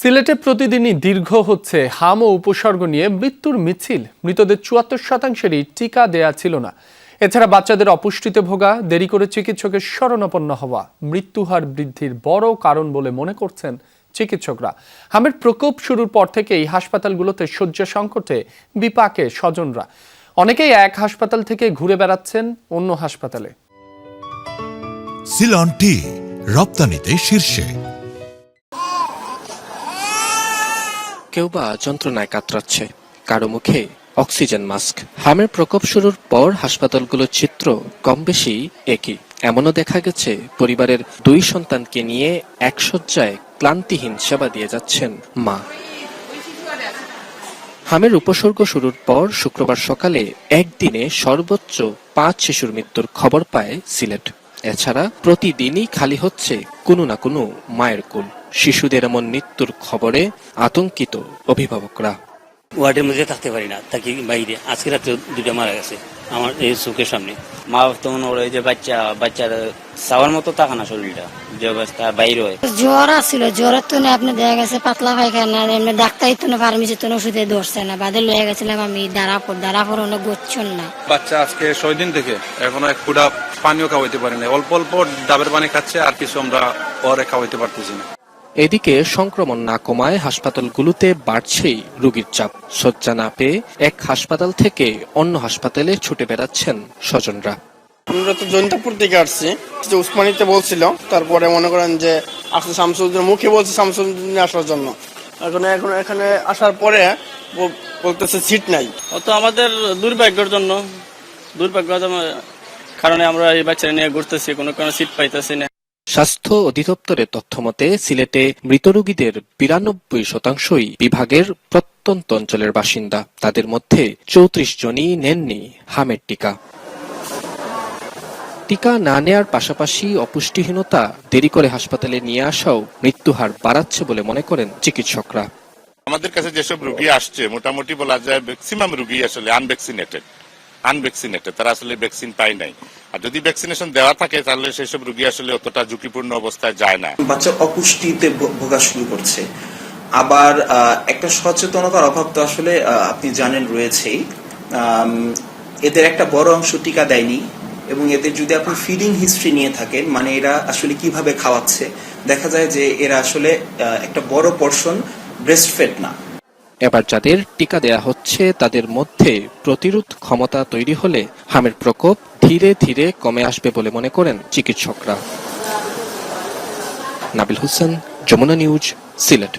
সিলেটে প্রতিদিনই দীর্ঘ হচ্ছে হাম ও উপসর্গ নিয়ে মৃত্যুর মিছিল। মৃতদের ৭৪%-এরই টিকা দেয়া ছিল না। এছাড়া বাচ্চাদের অপুষ্টিতে ভোগা, দেরি করে চিকিৎসকের শরণাপন্ন হওয়া মৃত্যুহার বৃদ্ধির বড় কারণ বলে মনে করছেন চিকিৎসকরা। হামের প্রকোপ শুরুর পর থেকেই হাসপাতালগুলোতে শয্যা সংকটে বিপাকে স্বজনরা। অনেকেই এক হাসপাতাল থেকে ঘুরে বেড়াচ্ছেন অন্য হাসপাতালে। সিলন টি রপ্তানিতে শীর্ষে। কেউ বা যন্ত্রণায় কাতরাচ্ছে, কারো মুখে অক্সিজেন মাস্ক। হামের প্রকোপ শুরুর পর হাসপাতালগুলোর চিত্র কম বেশি একই। এমনও দেখা গেছে পরিবারের 2 সন্তানকে নিয়ে এক শয্যায় ক্লান্তিহীন সেবা দিয়ে যাচ্ছেন মা। হামের উপসর্গ শুরুর পর শুক্রবার সকালে একদিনে সর্বোচ্চ 5 শিশুর মৃত্যুর খবর পায় সিলেট। এছাড়া প্রতিদিনই খালি হচ্ছে কোনো না কোনো মায়ের কোল। শিশুদের এমন মৃত্যুর খবরে আতঙ্কিত অভিভাবকরা। ওয়ার্ডের মধ্যে থাকতে পারি না, থাকি বাইরে। আজকে রাত্রে 2টা মারা গেছে আমার এই চোখের সামনে। মা তখন ওরা যে বাচ্চার চাওয়ার মতো থাকা না, শরীরটা যে অবস্থা বাইরে হয়। জ্বর আসছিল, জ্বরের তো আপনি দেখা গেছে পাতলা পায়খানা, এমনি ডাক্তার তো না, ফার্মেসি তো ওষুধে ধরছে না। বাদে লয়ে গেছিলাম আমি দাঁড়াপুর অনেক গোচ্ছন না। বাচ্চা আজকে 6 দিন থেকে এখনো এক ফুটা পানিও খাওয়াইতে পারি না। অল্প অল্প ডাবের পানি খাচ্ছে, আর কিছু আমরা পরে খাওয়াইতে পারতেছি না। এদিকে সংক্রমণ না কমায় হাসপাতালগুলোতে বাড়ছেই রোগীর চাপ। শয্যা না পেয়ে এক হাসপাতাল থেকে অন্য হাসপাতালে ছুটে বেড়াচ্ছেন স্বজনরা। আমরা তো জৈন্তাপুর থেকে আসছি, উসমানিতে বলছিল, তারপরে মনে করেন যে আসলে শামসুদ্দিনের মুখে বলছে শামসুদ্দিনে আসার জন্য। এখন এখানে আসার পরে বলতেছে সিট নাই। তো আমাদের দুর্ভাগ্যের কারণে আমরা এই বাচ্চারা নিয়ে ঘুরতেছি, কোনো সিট পাইতেছি না। স্বাস্থ্য অধিদপ্তরের তথ্য মতে সিলেটে মৃত রোগীদের 92%ই বিভাগের প্রত্যন্ত অঞ্চলের বাসিন্দা। তাদের মধ্যে 34 জনই নেননি হামের টিকা। টিকা না নেয়ার পাশাপাশি অপুষ্টিহীনতা দেরি করে হাসপাতালে নিয়ে আসাও মৃত্যুহার বাড়াচ্ছে বলে মনে করেন চিকিৎসকরা। আমাদের কাছে যেসব রোগী আসছে মোটামুটি বলা যায় ম্যাক্সিমাম রোগী আসলে আনভ্যাকসিনেটেড, তারা আসলে ভ্যাকসিন পায় নাই। আর যদি ভ্যাকসিনেশন দেওয়া থাকে তাহলে সেসব রোগী আসলে অতটা ঝুঁকিপূর্ণ অবস্থায় যায় না। বাচ্চা অপুষ্টিতে ভোগা শুরু করছে। আবার একটা সচেতনতার অভাব তো আসলে আপনি জানেন রয়েছেই। এদের একটা বড় অংশ টিকা দেয়নি, এবং এদের যদি আপনি ফিডিং হিস্ট্রি নিয়ে থাকেন, মানে এরা আসলে কিভাবে খাওয়াচ্ছে, দেখা যায় যে এরা আসলে একটা বড় পোরশন ব্রেস্ট ফেড না। এবার যাদের টিকা দেয়া হচ্ছে তাদের মধ্যে প্রতিরোধ ক্ষমতা তৈরি হলে হামের প্রকোপ ধীরে ধীরে কমে আসবে বলে মনে করেন চিকিৎসকরা। নাবিল হোসেন, যমুনা নিউজ, সিলেট।